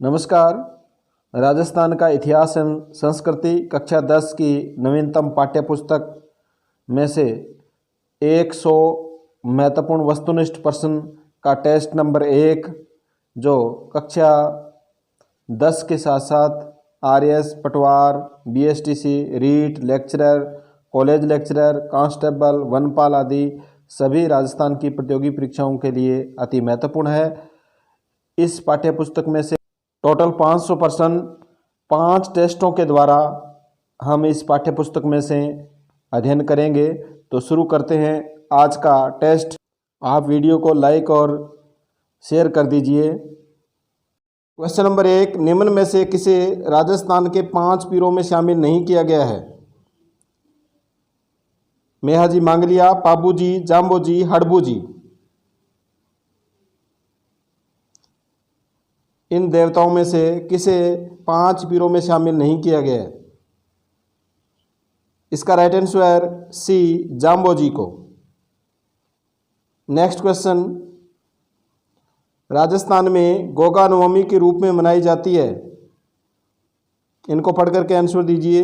नमस्कार। राजस्थान का इतिहास एवं संस्कृति कक्षा 10 की नवीनतम पाठ्यपुस्तक में से 100 महत्वपूर्ण वस्तुनिष्ठ प्रश्न का टेस्ट नंबर 1 जो कक्षा 10 के साथ साथ आरएस, पटवार, BSTC, REET, lecturer, college lecturer, constable, वनपाल आदि सभी राजस्थान की प्रतियोगी परीक्षाओं के लिए अति महत्वपूर्ण है। इस पाठ्यपुस्तक में से टोटल 500 प्रश्न 5 टेस्टों के द्वारा हम इस पाठ्यपुस्तक में से अध्ययन करेंगे। तो शुरू करते हैं आज का टेस्ट। आप वीडियो को लाइक और शेयर कर दीजिए। क्वेश्चन नंबर 1, निम्न में से किसे राजस्थान के 5 पीरों में शामिल नहीं किया गया है? मेहाजी मांगलिया, पाबूजी, जाम्बोजी, हड़बूजी। इन देवताओं में से किसे 5 पीरों में शामिल नहीं किया गया है? इसका राइट आंसर सी, जाम्बोजी को। नेक्स्ट क्वेश्चन, राजस्थान में गोगा नवमी के रूप में मनाई जाती है। इनको पढ़ करके आंसर दीजिए।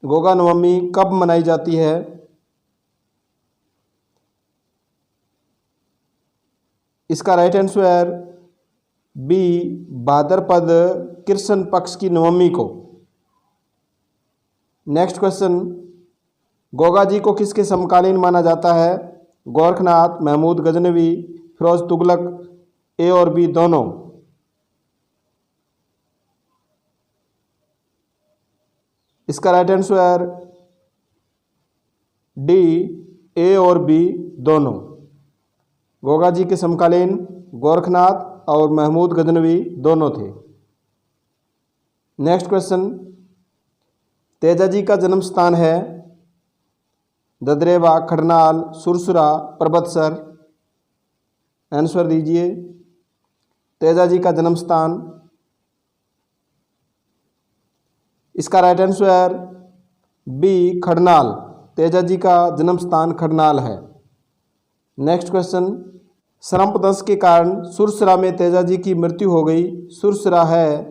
गोगा नवमी कब मनाई जाती है? इसका राइट आंसर बी, भाद्रपद कृष्ण पक्ष की नवमी को। नेक्स्ट क्वेश्चन, गोगा जी को किसके समकालीन माना जाता है? गोरखनाथ, महमूद गजनवी, फिरोज तुगलक, ए और बी दोनों। इसका राइट आंसर डी, ए और बी दोनों। गोगा जी के समकालीन गोरखनाथ और महमूद गजनवी दोनों थे। नेक्स्ट क्वेश्चन, तेजाजी का जन्म स्थान है ददरेवा, खड़नाल, सुरसुरा, परबतसर। आंसर दीजिए। तेजाजी का जन्म स्थान। इसका राइट आंसर बी, खड़नाल। तेजाजी का जन्म स्थान खड़नाल है। नेक्स्ट क्वेश्चन, सर्पदंश के कारण सुरसुरा में तेजाजी की मृत्यु हो गई। सुरसुरा है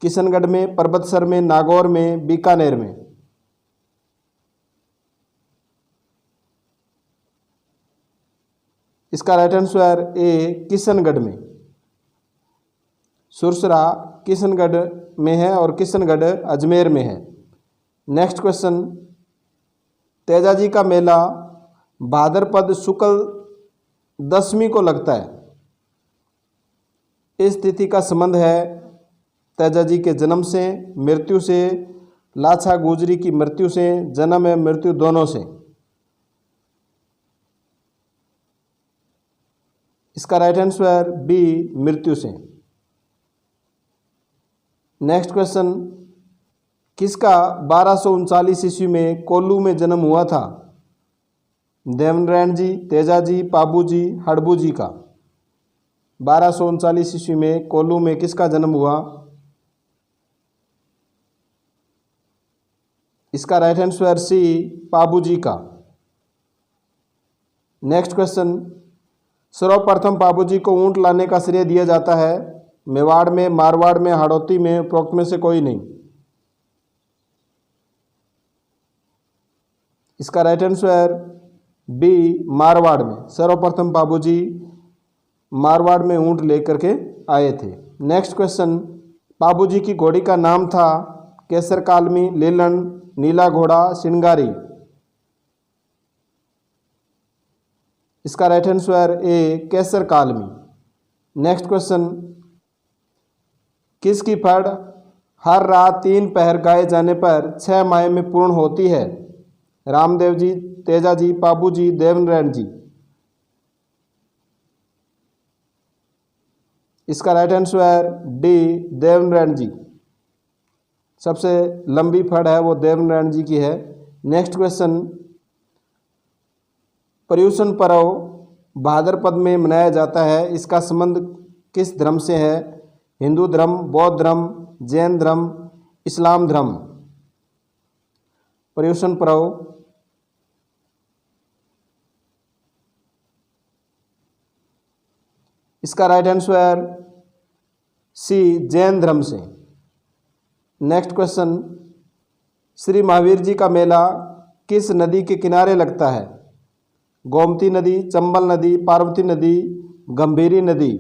किशनगढ़ में, परबतसर में, नागौर में, बीकानेर में। इसका राइट आंसर ए, किशनगढ़ में। सुरसुरा किशनगढ़ में है और किशनगढ़ अजमेर में है। नेक्स्ट क्वेश्चन, तेजाजी का मेला भाद्रपद शुक्ल दशमी को लगता है। इस तिथि का संबंध है तेजाजी के जन्म से, मृत्यु से, लाछा गुजरी की मृत्यु से, जन्म एवं मृत्यु दोनों से। इसका राइट आंसर बी, मृत्यु से। नेक्स्ट क्वेश्चन, किसका 1239 ईस्वी में कोल्लू में जन्म हुआ था? देवनारायण जी, तेजाजी, पाबूजी, हड़बूजी का। 1239 ईस्वी में कोल्लू में किसका जन्म हुआ? इसका राइट आंसर सी, पाबूजी का। नेक्स्ट क्वेश्चन, सर्वप्रथम पाबूजी को ऊंट लाने का श्रेय दिया जाता है। मेवाड़ में, मारवाड़ में, हाड़ौती में, उपरोक्त में से कोई नहीं। इसका राइट आंसर बी, मारवाड़ में। सर्वप्रथम पाबूजी मारवाड़ में ऊंट लेकर के आए थे। नेक्स्ट क्वेश्चन, पाबूजी की घोड़ी का नाम था केसर कालमी, लीलन, नीला घोड़ा, सिंगारी। इसका राइट आंसर ए, केसर कालमी। नेक्स्ट क्वेश्चन, किसकी फड़ हर रात 3 पहर गाए जाने पर 6 माह में पूर्ण होती है? रामदेव जी, तेजाजी, पाबूजी, देवनारायण जी। इसका राइट आंसर डी, देवनारायण जी। सबसे लंबी फड़ है वो देवनारायण जी की है। नेक्स्ट क्वेश्चन, पर्युषण पर्व भाद्रपद में मनाया जाता है। इसका संबंध किस धर्म से है? हिंदू धर्म, बौद्ध धर्म, जैन धर्म, इस्लाम धर्म। पर्युषण पर्व इसका राइट आंसर सी जैन धर्म से। नेक्स्ट क्वेश्चन, श्री महावीर जी का मेला किस नदी के किनारे लगता है? गोमती नदी, चंबल नदी, पार्वती नदी, गंभीरी नदी।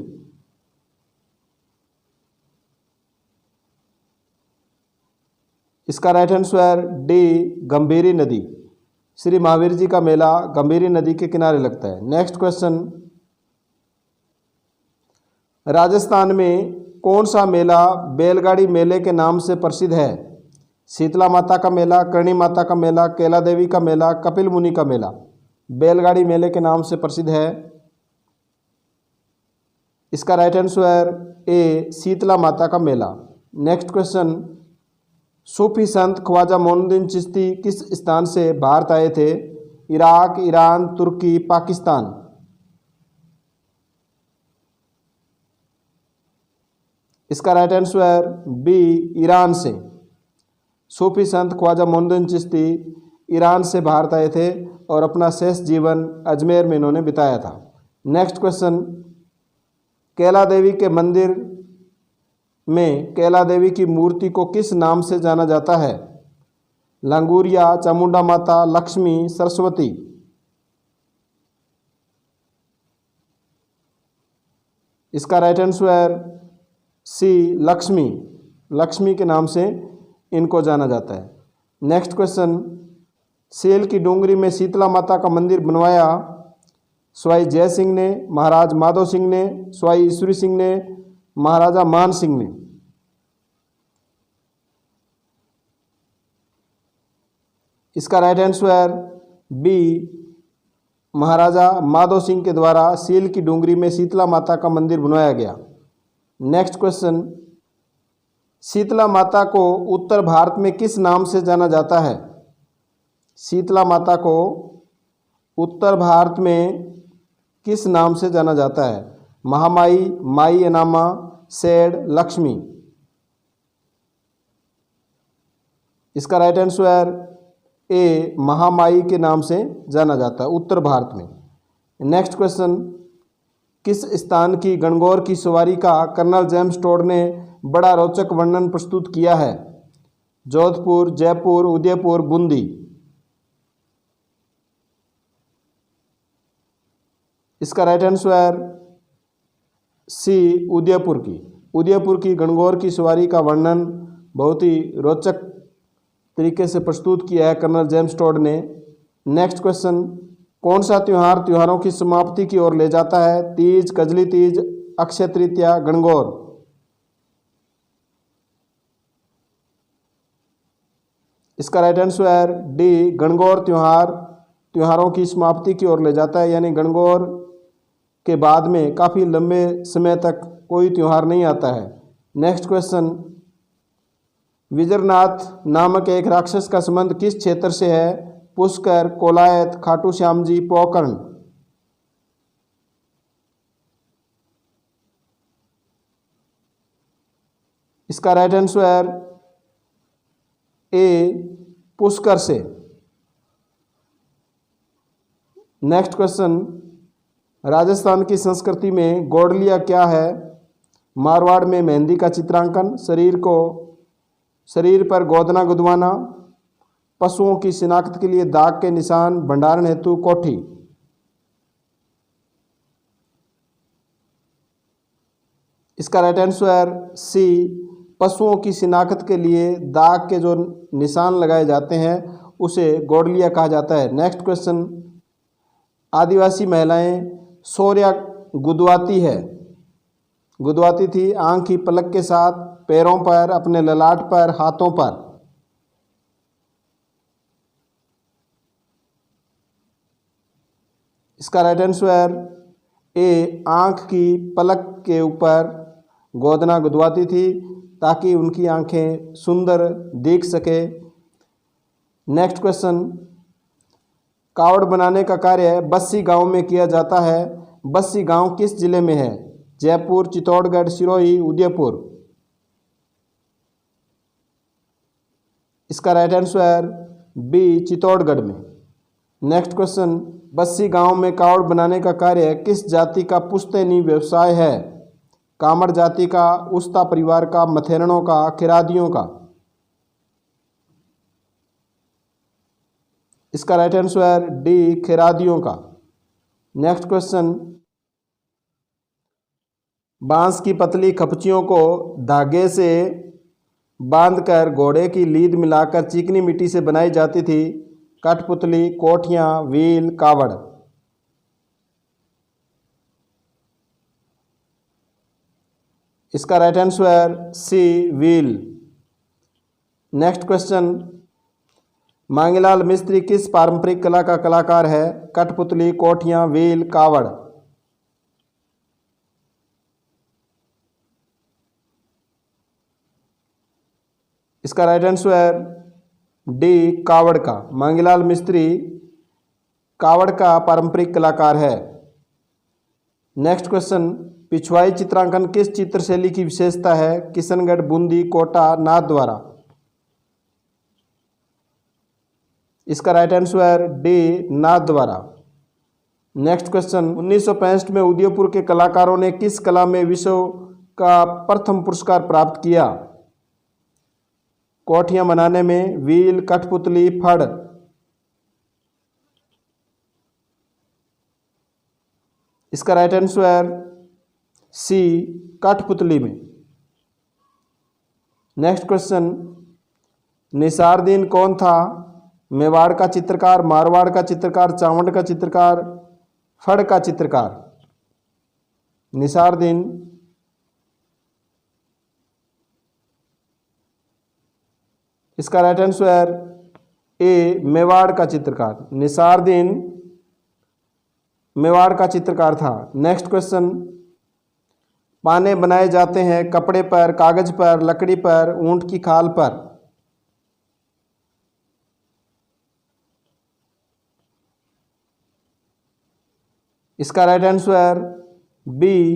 इसका राइट आंसर डी गंभीरी नदी। श्री महावीर जी का मेला गंभीरी नदी के किनारे लगता है। नेक्स्ट क्वेश्चन, राजस्थान में कौन सा मेला बैलगाड़ी मेले के नाम से प्रसिद्ध है? शीतला माता का मेला, करणी माता का मेला, कैला देवी का मेला, कपिल मुनि का मेला। बैलगाड़ी मेले के नाम से प्रसिद्ध है। इसका राइट आंसर ए शीतला माता का मेला। नेक्स्ट क्वेश्चन, सूफी संत ख्वाजा मोइनुद्दीन चिश्ती किस स्थान से भारत आए थे? इराक, ईरान, तुर्की, पाकिस्तान। इसका राइट आंसर बी ईरान से। सूफी संत ख्वाजा मोइनुद्दीन चिश्ती ईरान से भारत आए थे और अपना शेष जीवन अजमेर में इन्होंने बिताया था। नेक्स्ट क्वेश्चन, कैला देवी के मंदिर में कैला देवी की मूर्ति को किस नाम से जाना जाता है? लंगूरिया, चामुंडा माता, लक्ष्मी, सरस्वती। इसका right answer C Lakshmi. Lakshmi के नाम से इनको जाना जाता है। नेक्स्ट क्वेश्चन, सेल की डोंगरी में शीतला माता का मंदिर बनवाया स्वाई जय सिंह ने, महाराज माधो सिंह ने, स्वाई ईश्वरी सिंह ने, महाराजा मान सिंह ने। इसका राइट आंसर बी महाराजा माधो सिंह के द्वारा सील की डोंगरी में शीतला माता का मंदिर बनवाया गया। नेक्स्ट क्वेश्चन, शीतला माता को उत्तर भारत में किस नाम से जाना जाता है? शीतला माता को उत्तर भारत में किस नाम से जाना जाता है? महामाई, माई अनामा, सेड, लक्ष्मी। इसका राइट आंसर ए महामाई के नाम से जाना जाता है उत्तर भारत में। नेक्स्ट क्वेश्चन, किस स्थान की गणगौर की सवारी का कर्नल जेम्स टोड ने बड़ा रोचक वर्णन प्रस्तुत किया है? जोधपुर, जयपुर, उदयपुर, बूंदी। इसका राइट आंसर सी उदयपुर की। उदयपुर की गणगौर की सवारी का वर्णन बहुत ही रोचक तरीके से प्रस्तुत किया है कर्नल जेम्स टोड ने। नेक्स्ट क्वेश्चन, कौन सा त्यौहार त्योहारों की समाप्ति की ओर ले जाता है? तीज, कजली तीज, अक्षय तृतीया, गणगौर। इसका राइट आंसर डी गणगौर त्योहार त्योहारों की समाप्ति की ओर ले जाता है, यानी गणगौर के बाद में काफ़ी लंबे समय तक कोई त्यौहार नहीं आता है। नेक्स्ट क्वेश्चन, विजरनाथ नामक एक राक्षस का संबंध किस क्षेत्र से है? पुष्कर, कोलायत, खाटू श्याम जी, पोकर्ण। इसका राइट आंसर ए पुष्कर से। नेक्स्ट क्वेश्चन, राजस्थान की संस्कृति में गोडलिया क्या है? मारवाड़ में मेहंदी का चित्रांकन, शरीर पर गोदना गुदवाना, पशुओं की शिनाख्त के लिए दाग के निशान, भंडारण हेतु कोठी। इसका राइट आंसर सी पशुओं की शिनाख्त के लिए दाग के जो निशान लगाए जाते हैं उसे गोडलिया कहा जाता है। नेक्स्ट क्वेश्चन, आदिवासी महिलाएं सौर्या गुदवाती है। गुदवाती थी आंख की पलक के साथ, पैरों पर, अपने ललाट पर, हाथों पर। इसका राइट आंसर ए आंख की पलक के ऊपर गोदना गुदवाती थी ताकि उनकी आंखें सुंदर दिख सके। नेक्स्ट क्वेश्चन, कावड़ बनाने का कार्य बस्सी गांव में किया जाता है। बस्सी गांव किस जिले में है? जयपुर, चित्तौड़गढ़, सिरोही, उदयपुर। इसका राइट आंसर बी चित्तौड़गढ़ में। नेक्स्ट क्वेश्चन, बस्सी गांव में कावड़ बनाने का कार्य किस जाति का पुश्तैनी व्यवसाय है? कामड़ जाति का, उस्ता परिवार का, मथेरणों का, किरादियों का। इसका राइट आंसर डी, किरादियों का। नेक्स्ट क्वेश्चन, बांस की पतली खपचियों को धागे से बांधकर घोड़े की लीद मिलाकर चिकनी मिट्टी से बनाई जाती थी। कठपुतली, कोठियां, व्हील, कावड़। इसका right answer C, wheel. Next question, Mangilal Mistry किस पारंपरिक कला का कलाकार है? कठपुतली, कोठियां, व्हील, कावड़। इसका राइट आंसर डी, कावड़ का। मांगीलाल मिस्त्री कावड़ का पारंपरिक कलाकार है। नेक्स्ट क्वेश्चन, पिछवाई चित्रांकन किस चित्रशैली की विशेषता है? किशनगढ़, बूंदी, कोटा, नाथद्वारा। इसका right answer D, Nathdwara. Next question, 1965 में उदयपुर के कलाकारों ने किस कला में विश्व का प्रथम पुरस्कार प्राप्त किया? कोठियां बनाने में, व्हील, कठपुतली, फड़। इसका राइट आंसर सी, कठपुतली में। नेक्स्ट क्वेश्चन, निसारदीन कौन था? मेवाड़ का चित्रकार, मारवाड़ का चित्रकार, चावंड का चित्रकार, फड़ का चित्रकार। निसारदीन। इसका राइट आंसर ए, मेवाड़ का चित्रकार। निसारदीन मेवाड़ का चित्रकार था। नेक्स्ट क्वेश्चन, पाने बनाए जाते हैं कपड़े पर, कागज पर, लकड़ी पर, ऊंट की खाल पर। इसका राइट आंसर बी,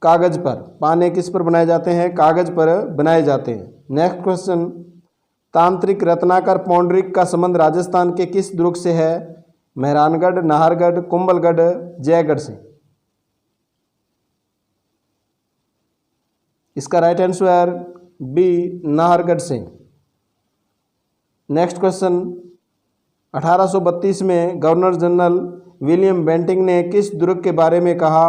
कागज पर। पाने किस पर बनाए जाते हैं? कागज पर बनाए जाते हैं। नेक्स्ट क्वेश्चन, तांत्रिक रत्नाकर पौंडरिक का संबंध राजस्थान के किस दुर्ग से है? मेहरानगढ़, नाहरगढ़, कुंभलगढ़, जयगढ़ से। इसका राइट आंसर बी, नाहरगढ़ से। नेक्स्ट क्वेश्चन, 1832 में गवर्नर जनरल विलियम बेंटिंग ने किस दुर्ग के बारे में कहा?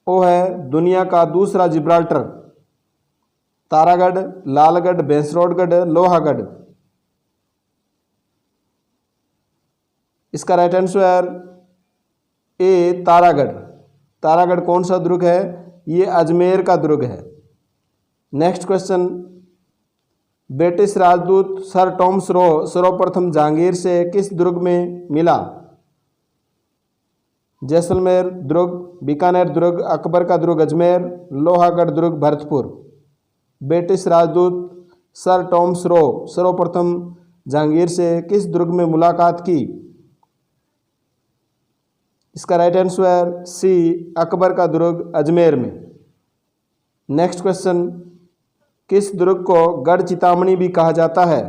वो है दुनिया का दूसरा जिब्राल्टर। तारागढ़, लालगढ़, भैंसरोडगढ़, लोहागढ़। इसका राइट आंसर ए, तारागढ़। तारागढ़ कौन सा दुर्ग है? ये अजमेर का दुर्ग है। नेक्स्ट क्वेश्चन, ब्रिटिश राजदूत सर टॉमस रो सर्वप्रथम जहांगीर से किस दुर्ग में मिला? जैसलमेर दुर्ग, बीकानेर दुर्ग, अकबर का दुर्ग अजमेर, लोहागढ़ दुर्ग भरतपुर। ब्रिटिश राजदूत सर टॉमस रो सर्वप्रथम जहांगीर से किस दुर्ग में मुलाकात की? इसका राइट आंसर सी, अकबर का दुर्ग अजमेर में। नेक्स्ट क्वेश्चन, किस दुर्ग को गढ़ चितामणी भी कहा जाता है?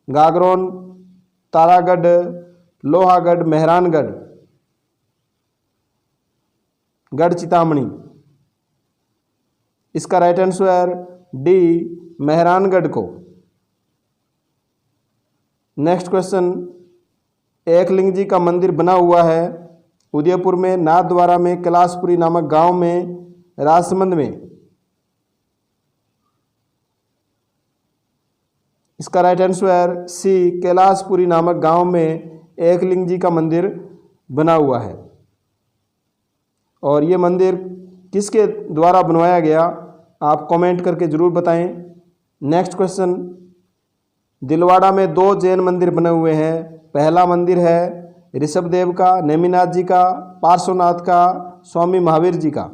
गागरोन, तारागढ़, लोहागढ़, मेहरानगढ़। गढ़ चितामणी। इसका राइट आंसर डी, मेहरानगढ़ को। नेक्स्ट क्वेश्चन, एकलिंग जी का मंदिर बना हुआ है उदयपुर में, नाथद्वारा में, कैलाशपुरी नामक गांव में, राजसमंद में। इसका राइट आंसर सी, कैलाशपुरी नामक गांव में एकलिंग जी का मंदिर बना हुआ है। और ये मंदिर किसके द्वारा बनवाया गया, आप कमेंट करके ज़रूर बताएं। नेक्स्ट क्वेश्चन, दिलवाड़ा में 2 जैन मंदिर बने हुए हैं। पहला मंदिर है ऋषभदेव का, नेमिनाथ जी का, पार्श्वनाथ का, स्वामी महावीर जी का।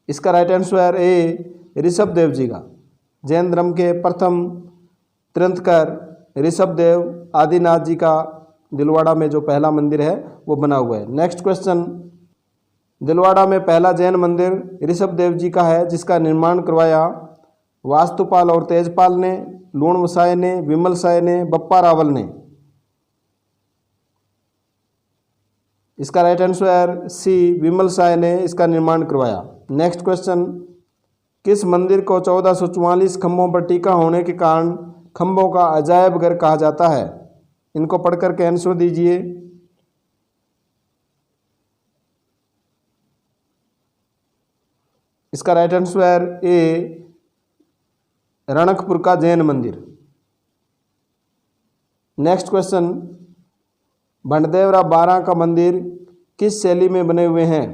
इसका राइट आंसर ए, ऋषभदेव जी का। जैन धर्म के प्रथम तीर्थंकर ऋषभदेव आदिनाथ जी का दिलवाड़ा में जो पहला मंदिर है वो बना हुआ है। नेक्स्ट क्वेश्चन, दिलवाड़ा में पहला जैन मंदिर ऋषभदेव जी का है जिसका निर्माण करवाया वास्तुपाल और तेजपाल ने, लूण वसाय ने, विमल साय ने, बप्पा रावल ने। इसका राइट आंसर सी, विमल साय ने इसका निर्माण करवाया। नेक्स्ट क्वेश्चन, किस मंदिर को 1444 खंभों पर टीका होने के कारण खंभों का अजायब घर कहा जाता है? इनको पढ़ करके आंसर दीजिए। इसका राइट आंसर ए, रणकपुर का जैन मंदिर। नेक्स्ट क्वेश्चन, भंडदेवरा बारा का मंदिर किस शैली में बने हुए हैं?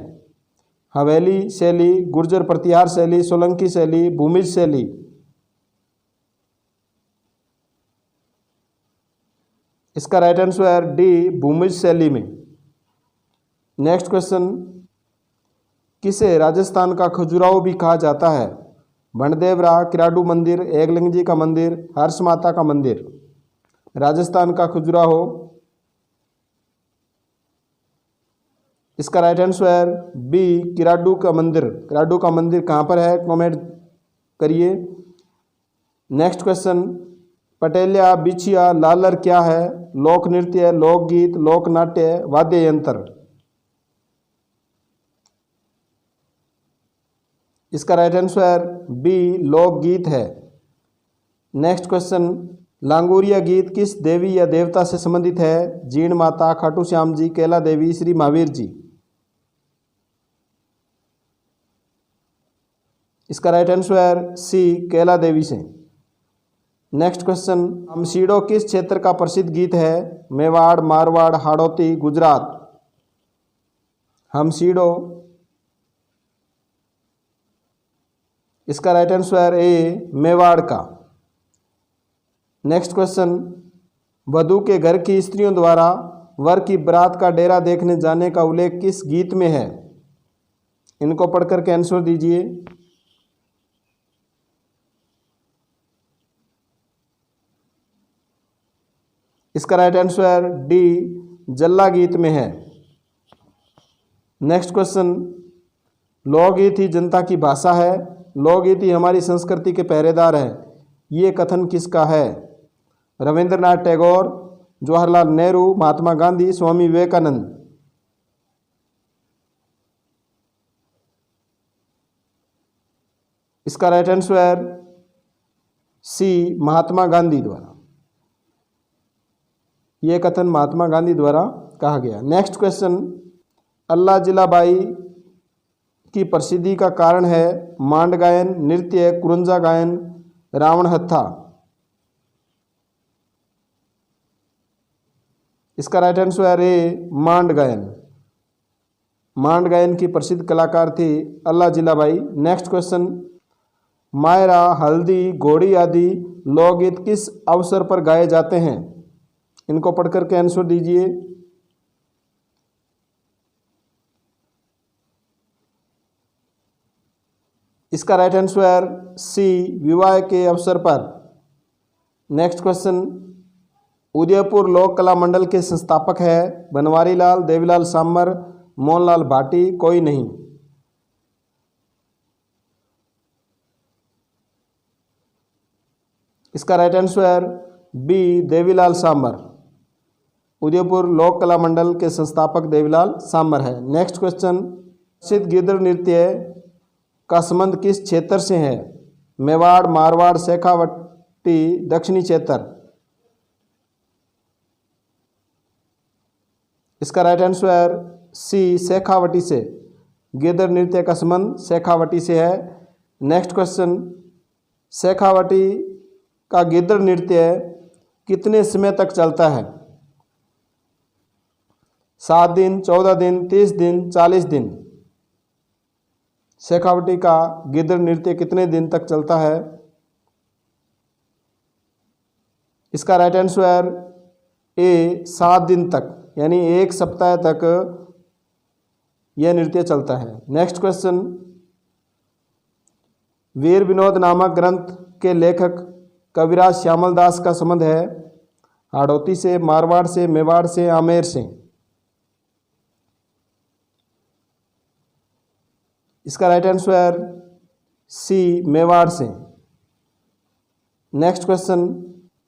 हवेली शैली, गुर्जर प्रतिहार शैली, सोलंकी शैली, भूमिज शैली। इसका राइट आंसर डी, भूमिज शैली में। नेक्स्ट क्वेश्चन, किसे राजस्थान का खजुराहो भी कहा जाता है? भंडदेवरा, किराडू मंदिर, एकलिंग जी का मंदिर, हर्ष माता का मंदिर। राजस्थान का खजुराहो। इसका राइट आंसर बी, किराडू का मंदिर। किराडू का मंदिर कहाँ पर है, कमेंट करिए। नेक्स्ट क्वेश्चन, पटेलिया, बिछिया, लालर क्या है? लोक नृत्य, लोकगीत, लोक नाट्य, वाद्य यंत्र। इसका राइट आंसर बी, लोकगीत है। नेक्स्ट क्वेश्चन, लांगुरिया गीत किस देवी या देवता से संबंधित है? जीण माता, खाटू श्याम जी, कैला देवी, श्री महावीर जी। इसका राइट आंसर सी, कैला देवी से। नेक्स्ट क्वेश्चन, हमसीडो किस क्षेत्र का प्रसिद्ध गीत है? मेवाड़, मारवाड़, हाड़ौती, गुजरात। हमसीडो। इसका राइट आंसर ए, मेवाड़ का। नेक्स्ट क्वेश्चन, वधू के घर की स्त्रियों द्वारा वर की बारात का डेरा देखने जाने का उल्लेख किस गीत में है? इनको पढ़कर के आंसर दीजिए। इसका राइट आंसर डी, जल्ला गीत में है। नेक्स्ट क्वेश्चन, लोकगीत ही जनता की भाषा है, लोकगीत ही हमारी संस्कृति के पहरेदार है, ये कथन किसका है? रविंद्रनाथ टैगोर, जवाहरलाल नेहरू, महात्मा गांधी, स्वामी विवेकानंद। इसका राइट आंसर सी, महात्मा गांधी द्वारा। यह कथन महात्मा गांधी द्वारा कहा गया। नेक्स्ट क्वेश्चन, अल्लाह जिलाबाई की प्रसिद्धि का कारण है? मांड गायन, नृत्य, कुरंजा गायन, रावण हत्था। इसका राइट आंसर ए, मांड गायन। मांड गायन की प्रसिद्ध कलाकार थी अल्लाह जिलाबाई। नेक्स्ट क्वेश्चन, मायरा, हल्दी, घोड़ी आदि लोकगीत किस अवसर पर गाए जाते हैं? इनको पढ़कर के आंसर दीजिए। इसका राइट आंसर सी, विवाह के अवसर पर। नेक्स्ट क्वेश्चन, उदयपुर लोक कला मंडल के संस्थापक है? बनवारी लाल, देवीलाल सांबर, मोहनलाल भाटी, कोई नहीं। इसका right answer B, Devilal Sambar. Udaipur Lok Kala मंडल के संस्थापक देवीलाल सांबर है। नेक्स्ट क्वेश्चन, प्रसिद्ध गिद्ध नृत्य का संबंध किस क्षेत्र से है? मेवाड़, मारवाड़, शेखावटी, दक्षिणी क्षेत्र। इसका राइट आंसर सी, शेखावटी से। गिद्ध नृत्य का संबंध शेखावटी से है। नेक्स्ट क्वेश्चन, शेखावटी का गिद्ध नृत्य कितने समय तक चलता है? 7 दिन, 14 दिन, 30 दिन, 40 दिन। शेखावटी का गिद्ध नृत्य कितने दिन तक चलता है? इसका राइट आंसर ए, 7 दिन तक, यानी 1 सप्ताह तक यह नृत्य चलता है। नेक्स्ट क्वेश्चन, वीर विनोद नामक ग्रंथ के लेखक कविराज श्यामल दास का संबंध है? हाड़ौती से, मारवाड़ से, मेवाड़ से, आमेर से। इसका राइट आंसर सी, मेवाड़ से। नेक्स्ट क्वेश्चन,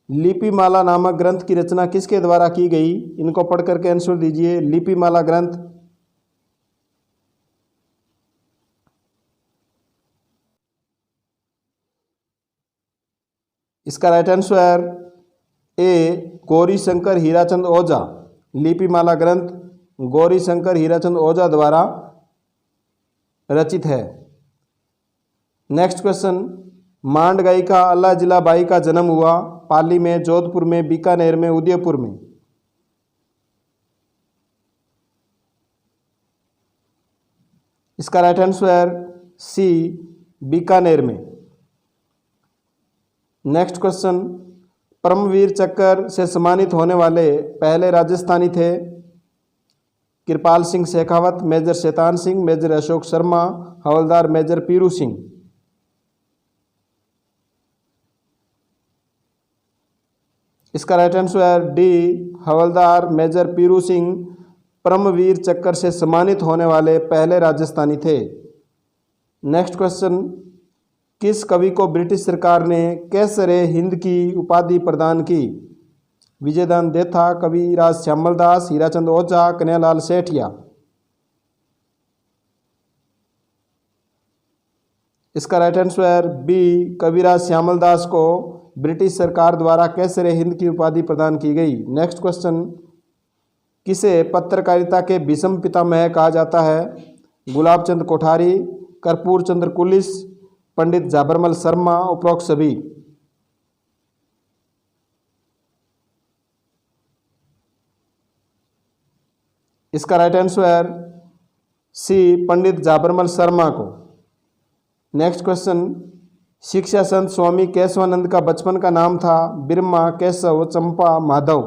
लिपिमाला नामक ग्रंथ की रचना किसके द्वारा की गई? इनको पढ़ करके आंसर दीजिए। लिपिमाला ग्रंथ, इसका right answer A Gauri Shankar Hirachand Ojha. Lipimala ग्रंथ गौरी शंकर हीराचंद ओझा द्वारा रचित है। नेक्स्ट क्वेश्चन, मांड गायिका अल्लाह जिला बाई का जन्म हुआ? पाली में, जोधपुर में, बीकानेर में, उदयपुर में? इसका राइट आंसर सी बीकानेर में। नेक्स्ट क्वेश्चन, परमवीर चक्र से सम्मानित होने वाले पहले राजस्थानी थे? कृपाल सिंह शेखावत, मेजर शैतान सिंह, मेजर अशोक शर्मा, हवलदार मेजर पीरू सिंह? इसका राइट आंसर डी हवलदार मेजर पीरू सिंह परमवीर चक्र से सम्मानित होने वाले पहले राजस्थानी थे। नेक्स्ट क्वेश्चन, किस कवि को ब्रिटिश सरकार ने कैसरे हिंद की उपाधि प्रदान की? विजयदान देथा, कविराज श्यामल दास, हीराचंद ओझा, कन्हैयालाल सेठिया? इसका राइट आंसर बी कविराज श्यामल दास को ब्रिटिश सरकार द्वारा कैसरे हिंद की उपाधि प्रदान की गई। नेक्स्ट क्वेश्चन, किसे पत्रकारिता के भीष्म पितामह कहा जाता है? गुलाब चंद कोठारी, कर्पूर चंद्र कुलिस, पंडित जाबरमल शर्मा, उपरोक्त सभी? इसका राइट आंसर सी पंडित जाबरमल शर्मा को। नेक्स्ट क्वेश्चन, शिक्षा संत स्वामी केशवानंद का बचपन का नाम था? बिरमा, केशव, चंपा, माधव?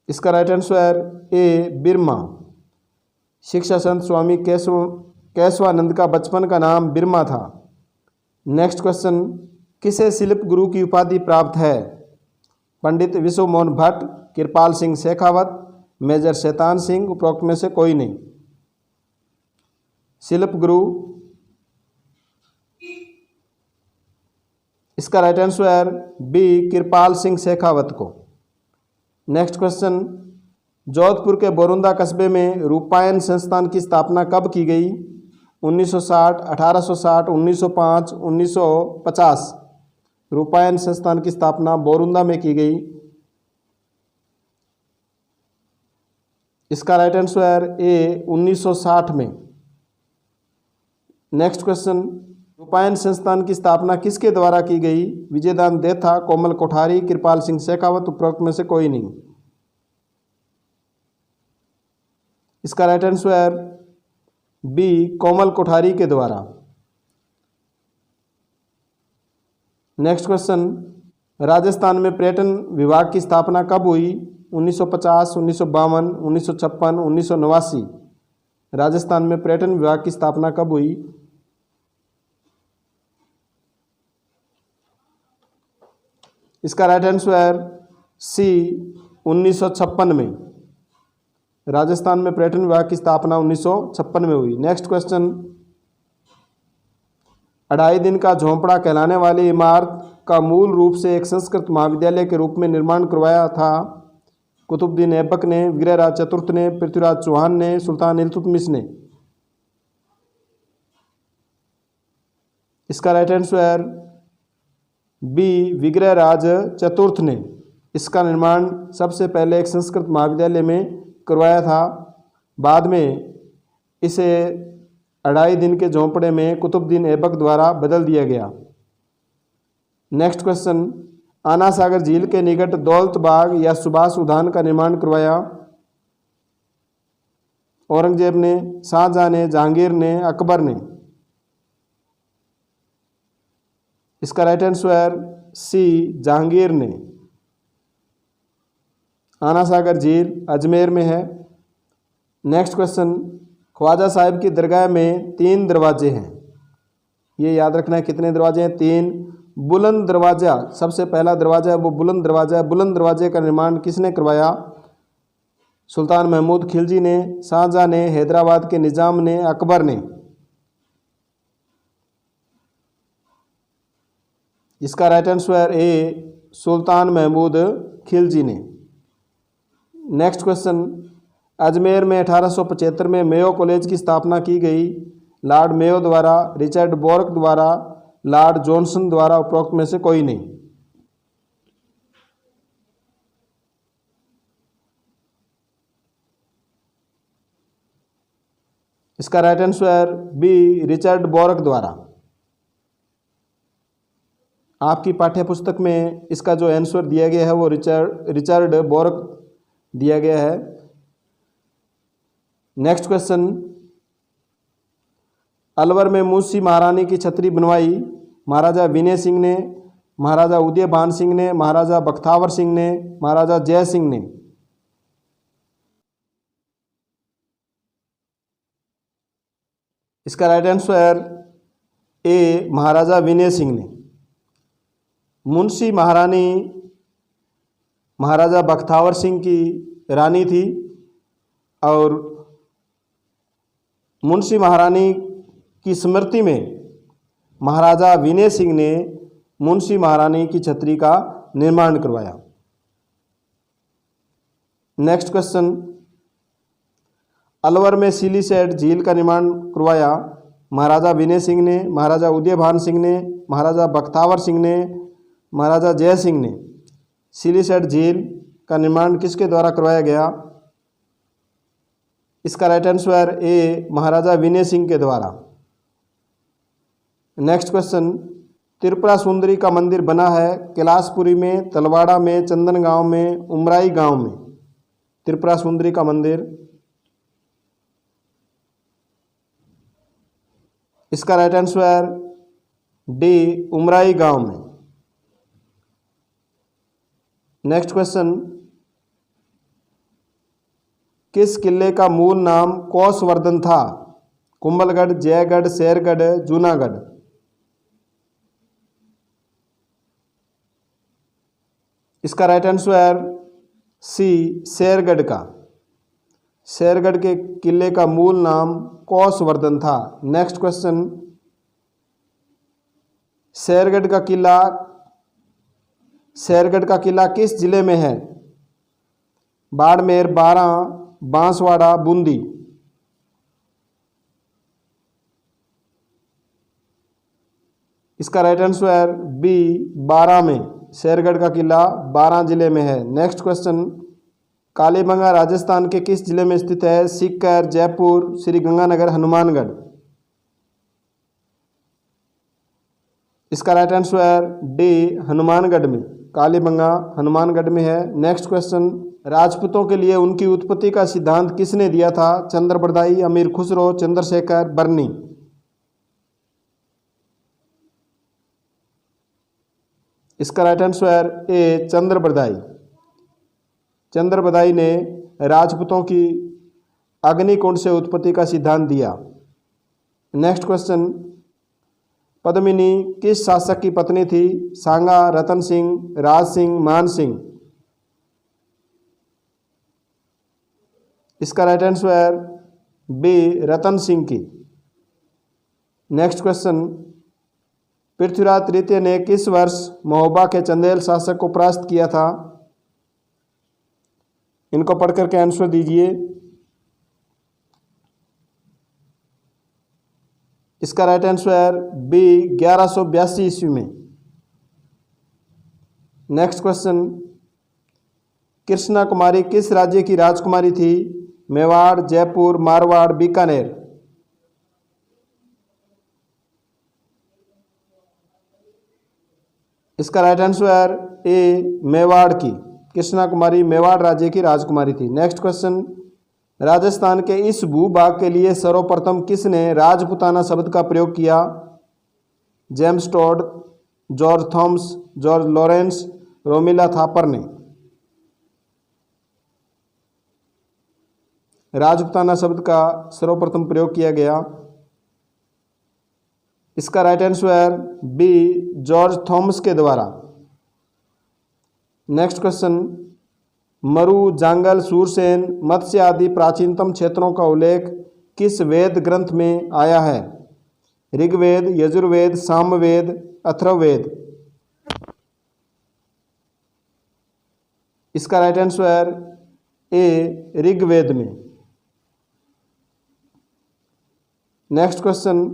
इसका राइट आंसर ए बिरमा। शिक्षा संत स्वामी केशवानंद का बचपन का नाम बिरमा था। नेक्स्ट क्वेश्चन, किसे शिल्प गुरु की उपाधि प्राप्त है? पंडित विश्व मोहन भट्ट, कृपाल सिंह शेखावत, मेजर शैतान सिंह, उपरोक्त में से कोई नहीं? शिल्प गुरु, इसका राइट आंसर बी कृपाल सिंह शेखावत को। नेक्स्ट क्वेश्चन, जोधपुर के बोरुंदा कस्बे में रूपायन संस्थान की स्थापना कब की गई? 1960, 1860, 1905, 1950? रूपायन संस्थान की स्थापना बोरुंदा में की गई। इसका राइट आंसर ए 1960 में। नेक्स्ट क्वेश्चन, रूपायन संस्थान की स्थापना किसके द्वारा की गई? विजयदान देथा, कोमल कोठारी, कृपाल सिंह शेखावत, उपरोक्त में से कोई नहीं? इसका राइट आंसर बी कोमल कोठारी के द्वारा। नेक्स्ट क्वेश्चन, राजस्थान में पर्यटन विभाग की स्थापना कब हुई? 1950, 1952, 1956, 1989? राजस्थान में पर्यटन विभाग की स्थापना कब हुई? इसका राइट आंसर सी 1956 में। राजस्थान में पर्यटन विभाग की स्थापना 1956 में हुई। नेक्स्ट क्वेश्चन, 2.5 दिन का झोंपड़ा कहलाने वाली इमारत का मूल रूप से एक संस्कृत महाविद्यालय के रूप में निर्माण करवाया था? कुतुबुद्दीन ऐबक ने, विग्रहराज चतुर्थ ने, पृथ्वीराज चौहान ने, सुल्तान इल्तुतमिश ने? इसका राइट आंसर बी विग्रहराज चतुर्थ ने इसका निर्माण सबसे पहले एक संस्कृत महाविद्यालय में करवाया था। बाद में इसे 2.5 दिन के झोंपड़े में कुतुबुद्दीन ऐबक द्वारा बदल दिया गया। नेक्स्ट क्वेश्चन, आना सागर झील के निकट दौलत बाग या सुभाष उद्यान का निर्माण करवाया? औरंगजेब ने, शाहजहां ने, जहांगीर ने, अकबर ने? इसका राइट आंसर सी जहांगीर ने। आना सागर झील अजमेर में है। नेक्स्ट क्वेश्चन, ख्वाजा साहिब की दरगाह में 3 दरवाजे हैं, ये याद रखना है कितने दरवाजे हैं? 3। बुलंद दरवाजा सबसे पहला दरवाजा है वो बुलंद दरवाजा है। बुलंद दरवाजे का निर्माण किसने करवाया? सुल्तान महमूद खिलजी ने, शाहजहां ने, हैदराबाद के निज़ाम ने, अकबर ने? इसका राइट आंसर ए सुल्तान महमूद खिलजी ने। नेक्स्ट क्वेश्चन, अजमेर में 1875 में मेयो कॉलेज की स्थापना की गई। लॉर्ड मेयो द्वारा, रिचर्ड बोर्क द्वारा, लॉर्ड जॉनसन द्वारा, उपरोक्त में से कोई नहीं। इसका राइट आंसर बी रिचर्ड बोर्क द्वारा। आपकी पाठ्य पुस्तक में इसका जो आंसर दिया गया है वो रिचर्ड बोर्क दिया गया है। नेक्स्ट क्वेश्चन, अलवर में मुंशी महारानी की छतरी बनवाई। महाराजा विनय सिंह ने, महाराजा उदयभान सिंह ने, महाराजा बख्तावर सिंह ने, महाराजा जय सिंह ने। इसका राइट आंसर ए महाराजा विनय सिंह ने। मुंशी महारानी महाराजा बख्तावर सिंह की रानी थी और मुंशी महारानी की स्मृति में महाराजा विनय सिंह ने मुंशी महारानी की छतरी का निर्माण करवाया। नेक्स्ट क्वेश्चन, अलवर में सिलीसेट झील का निर्माण करवाया। महाराजा विनय सिंह ने, महाराजा उदयभान सिंह ने, महाराजा बख्तावर सिंह ने, महाराजा जय सिंह ने। सिलीसेट झील का निर्माण किसके द्वारा करवाया गया? इसका राइट आंसर ए महाराजा विनय सिंह के द्वारा। नेक्स्ट क्वेश्चन, त्रिपुरा सुंदरी का मंदिर बना है कैलाशपुरी में, तलवाड़ा में, चंदन गांव में, उमराई गांव में। त्रिपुरा सुंदरी का मंदिर, इसका राइट आंसर डी उमराई गांव में। नेक्स्ट क्वेश्चन, किस किले का मूल नाम कोसवर्धन था? कुंभलगढ़, जयगढ़, शेरगढ़, जूनागढ़। इसका राइट आंसर सी शेरगढ़ का। शेरगढ़ के किले का मूल नाम कोसवर्धन था। नेक्स्ट क्वेश्चन, शेरगढ़ का किला किस जिले में है? बाड़मेर, बारां, बांसवाड़ा, बूंदी। इसका राइट आंसर बी बारां में। शेरगढ़ का किला बारां जिले में है। नेक्स्ट क्वेश्चन, कालीबंगा राजस्थान के किस जिले में स्थित है? सीकर, जयपुर, श्री गंगानगर, हनुमानगढ़। इसका राइट आंसर डी हनुमानगढ़ में। कालीबंगा हनुमानगढ़ में है। नेक्स्ट क्वेश्चन, राजपूतों के लिए उनकी उत्पत्ति का सिद्धांत किसने दिया था? चंद्रबरदाई, अमीर खुसरो, चंद्रशेखर, बर्नी। इसका राइट आंसर ए चंद्रबरदाई। चंद्रबरदाई ने राजपूतों की अग्निकुंड से उत्पत्ति का सिद्धांत दिया। नेक्स्ट क्वेश्चन, पद्मिनी किस शासक की पत्नी थी? सांगा, रतन सिंह, राज सिंह, मान सिंह। इसका right answer B Ratan Singh की। नेक्स्ट क्वेश्चन, पृथ्वीराज तृतीय ने किस वर्ष महोबा के चंदेल शासक को परास्त किया था? इनको पढ़ करके आंसर दीजिए। इसका राइट आंसर बी 1182 ईस्वी में। नेक्स्ट क्वेश्चन, कृष्णा कुमारी किस राज्य की राजकुमारी थी? मेवाड़, जयपुर, मारवाड़, बीकानेर। इसका राइट आंसर ए मेवाड़ की। कृष्णा कुमारी मेवाड़ राज्य की राजकुमारी थी। नेक्स्ट क्वेश्चन, राजस्थान के इस भूभाग के लिए सर्वप्रथम किसने राजपुताना शब्द का प्रयोग किया? James Tod, George Thomas, George Lawrence, Romila Thapar ने। राजपुताना शब्द का सर्वप्रथम प्रयोग किया गया। इसका right answer B George Thomas के द्वारा। नेक्स्ट क्वेश्चन, मरु, जांगल, सूरसेन, मत्स्य आदि प्राचीनतम क्षेत्रों का उल्लेख किस वेद ग्रंथ में आया है? ऋग्वेद, यजुर्वेद, सामवेद, अथर्ववेद। इसका राइट आंसर ए ऋग्वेद में। नेक्स्ट क्वेश्चन,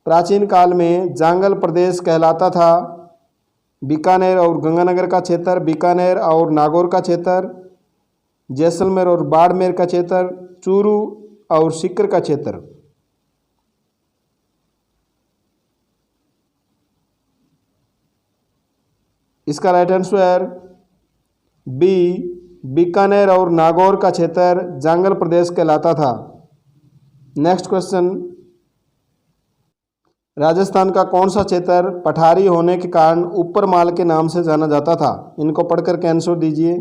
प्राचीन काल में जांगल प्रदेश कहलाता था बीकानेर और गंगानगर का क्षेत्र, बीकानेर और नागौर का क्षेत्र, जैसलमेर और बाड़मेर का क्षेत्र, चूरू और सीकर का क्षेत्र। इसका राइट आंसर बी बीकानेर और नागौर का क्षेत्र जांगल प्रदेश कहलाता था। नेक्स्ट क्वेश्चन, राजस्थान का कौन सा क्षेत्र पठारी होने के कारण ऊपर माल के नाम से जाना जाता था? इनको पढ़कर के आंसर दीजिए।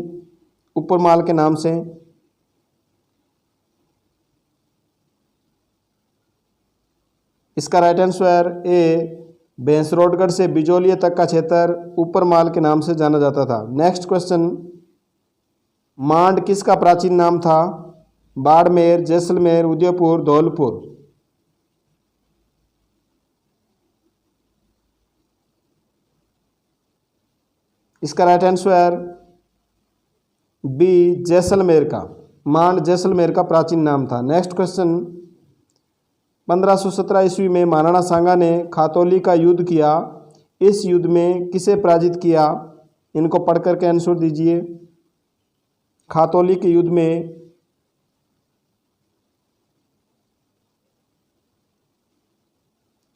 ऊपर माल के नाम से। इसका राइट आंसर ए भैंसरोडगढ़ से बिजोलिया तक का क्षेत्र ऊपर माल के नाम से जाना जाता था। नेक्स्ट क्वेश्चन, मांड किसका प्राचीन नाम था? बाड़मेर, जैसलमेर, उदयपुर, धौलपुर। इसका राइट आंसर बी जैसलमेर का, मांड जैसलमेर का प्राचीन नाम था। नेक्स्ट क्वेश्चन, 1517 ईस्वी में महाराणा सांगा ने खातौली का युद्ध किया। इस युद्ध में किसे पराजित किया? इनको पढ़ करके आंसर दीजिए। खातौली के युद्ध में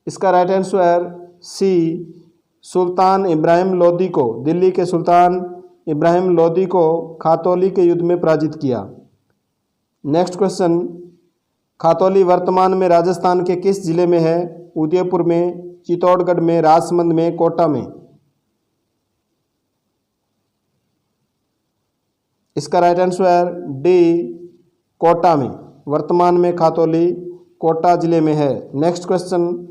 इसका राइट आंसर सी सुल्तान इब्राहिम लोदी को, दिल्ली के सुल्तान इब्राहिम लोदी को खातौली के युद्ध में पराजित किया। नेक्स्ट क्वेश्चन, खातौली वर्तमान में राजस्थान के किस जिले में है? उदयपुर में, चित्तौड़गढ़ में, राजसमंद में, कोटा में। इसका राइट आंसर डी कोटा में। वर्तमान में खातौली कोटा जिले में है। नेक्स्ट क्वेश्चन,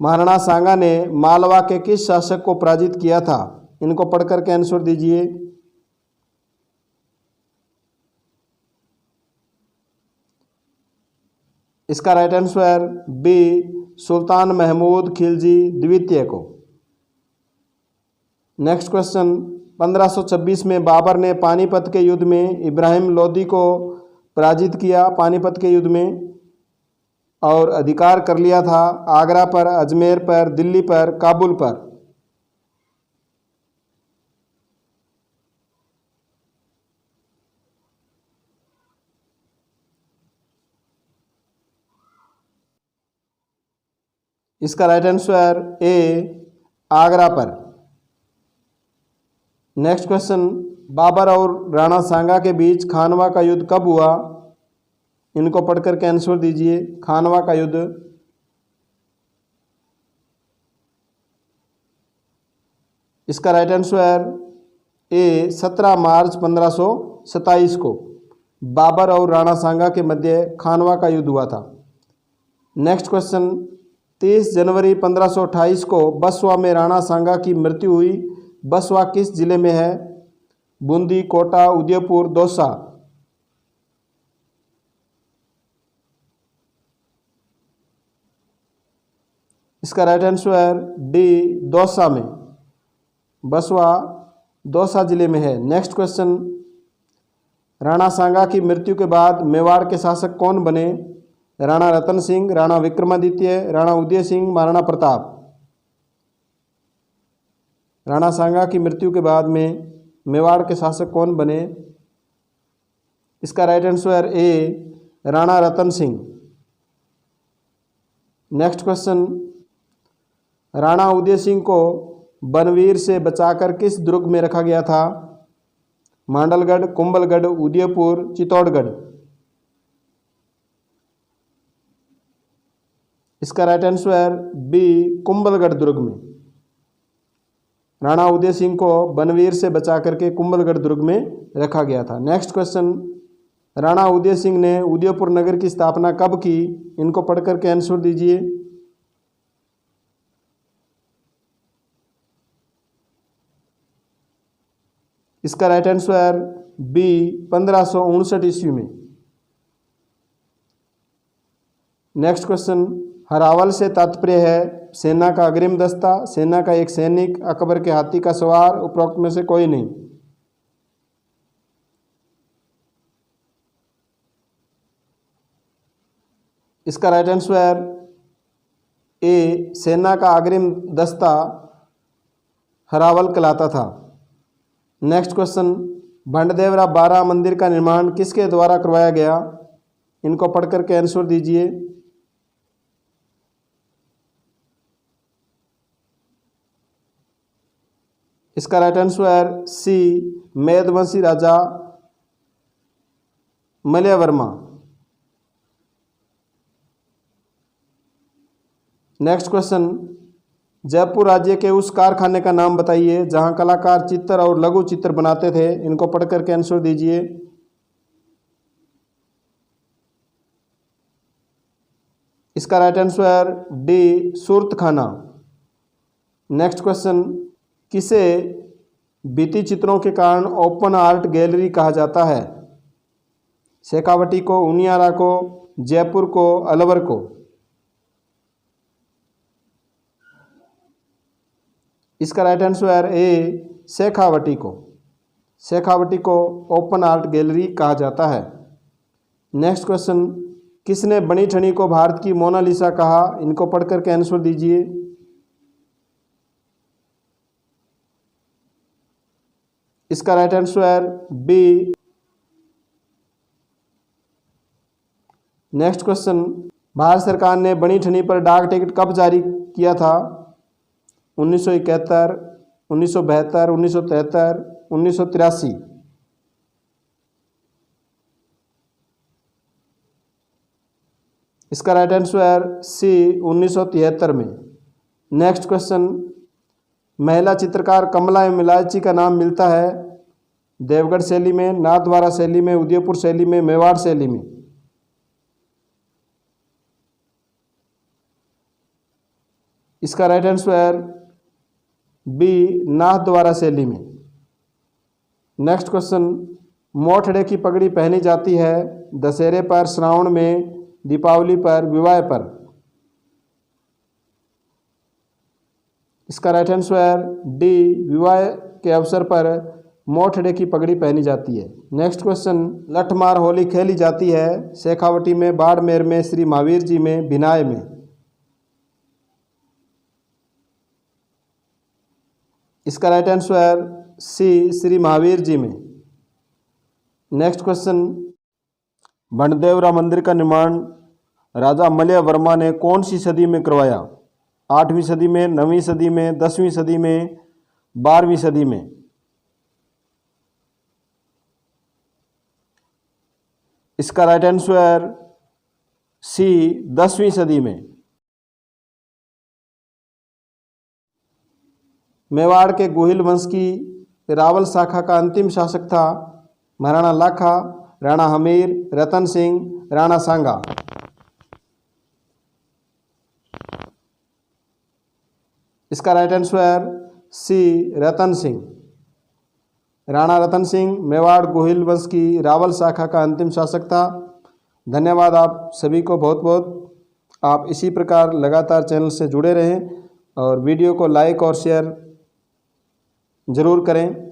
महाराणा सांगा ने मालवा के किस शासक को पराजित किया था? इनको पढ़ करके आंसर दीजिए। इसका राइट आंसर बी सुल्तान महमूद खिलजी द्वितीय को। नेक्स्ट क्वेश्चन, 1526 में बाबर ने पानीपत के युद्ध में इब्राहिम लोदी को पराजित किया। पानीपत के युद्ध में और अधिकार कर लिया था आगरा पर, अजमेर पर, दिल्ली पर, काबुल पर। इसका राइट आंसर ए आगरा पर। नेक्स्ट क्वेश्चन, बाबर और राणा सांगा के बीच खानवा का युद्ध कब हुआ? इनको पढ़ करके आंसर दीजिए। खानवा का युद्ध इसका राइट आंसर ए 17 मार्च 1527 को बाबर और राणा सांगा के मध्य खानवा का युद्ध हुआ था। नेक्स्ट क्वेश्चन, 30 जनवरी 1528 को बसवा में राणा सांगा की मृत्यु हुई। बसवा किस जिले में है? बूंदी, कोटा, उदयपुर, दौसा। इसका राइट आंसर डी दौसा में। बसवा दौसा जिले में है। नेक्स्ट क्वेश्चन, राणा सांगा की मृत्यु के बाद मेवाड़ के शासक कौन बने? राणा रतन सिंह, राणा विक्रमादित्य, राणा उदय सिंह, महाराणा प्रताप। राणा सांगा की मृत्यु के बाद में मेवाड़ के शासक कौन बने? इसका right answer A Rana Ratan Singh. Next question, Rana Uday Singh को बनवीर से बचाकर किस दुर्ग में रखा गया था? मांडलगढ़, कुंभलगढ़, उदयपुर, चित्तौड़गढ़। इसका राइट आंसर बी कुंभलगढ़ दुर्ग में। राणा उदय सिंह को बनवीर से बचा करके कुंभलगढ़ दुर्ग में रखा गया था। नेक्स्ट क्वेश्चन, राणा उदय सिंह ने उदयपुर नगर की स्थापना कब की? इनको पढ़ करके आंसर दीजिए। इसका राइट आंसर बी 1559 ईस्वी में। नेक्स्ट क्वेश्चन, हरावल से तात्पर्य है सेना का अग्रिम दस्ता, सेना का एक सैनिक, अकबर के हाथी का सवार, उपरोक्त में से कोई नहीं। इसका राइट आंसर ए, सेना का अग्रिम दस्ता हरावल कहलाता था। नेक्स्ट क्वेश्चन, भंडदेवरा बारा मंदिर का निर्माण किसके द्वारा करवाया गया? इनको पढ़ करके आंसर दीजिए। इसका राइट आंसर सी, मेदवंशी राजा मलयवर्मा। नेक्स्ट क्वेश्चन, जयपुर राज्य के उस कारखाने का नाम बताइए जहां कलाकार चित्र और लघु चित्र बनाते थे। इनको पढ़ करके आंसर दीजिए। इसका right answer D, Suratkhana. Next question, किसे भित्ति चित्रों के कारण ओपन आर्ट गैलरी कहा जाता है? शेखावटी को, उनियारा को, जयपुर को, अलवर को? इसका राइट आंसर ए, शेखावटी को। शेखावटी को ओपन आर्ट गैलरी कहा जाता है। नेक्स्ट क्वेश्चन, किसने बनी ठनी को भारत की मोनालिसा कहा? इनको पढ़ करके आंसर दीजिए। इसका right answer B. Next question, Bharat सरकार ने बनी ठनी पर डाक टिकट कब जारी किया था? 1971, 1972, 1973, 1983? इसका राइट आंसर सी, 1973 में। नेक्स्ट क्वेश्चन, महिला चित्रकार कमला मिलायची का नाम मिलता है देवगढ़ शैली में, नाथद्वारा शैली में, उदयपुर शैली में, मेवाड़ शैली में? इसका राइट आंसर बी, नाथद्वारा शैली में। नेक्स्ट क्वेश्चन, मोठड़े की पगड़ी पहनी जाती है दशहरे पर, श्रावण में, दीपावली पर, विवाह पर? इसका राइट आंसर डी, विवाह के अवसर पर मोठड़े की पगड़ी पहनी जाती है। नेक्स्ट क्वेश्चन, लठमार होली खेली जाती है शेखावटी में, बाड़मेर में, श्री महावीर जी में, भिनाय में? इसका right answer C, Shri Mahavir ji में। नेक्स्ट क्वेश्चन, भंडदेवरा मंदिर का निर्माण राजा मलयवर्मा ने कौन सी सदी में करवाया? 8वीं सदी में, 9वीं सदी में, 10वीं सदी में, 12वीं सदी में? इसका राइट आंसर सी, 10वीं सदी में। मेवाड़ के गोहिल वंश की रावल शाखा का अंतिम शासक था महाराणा लाखा, राणा हमीर, रतन सिंह, राणा सांगा? इसका राइट आंसर सी, रतन सिंह। राणा रतन सिंह मेवाड़ गोहिल वंश की रावल शाखा का अंतिम शासक था। धन्यवाद आप सभी को बहुत बहुत। आप इसी प्रकार लगातार चैनल से जुड़े रहें और वीडियो को लाइक और शेयर ज़रूर करें।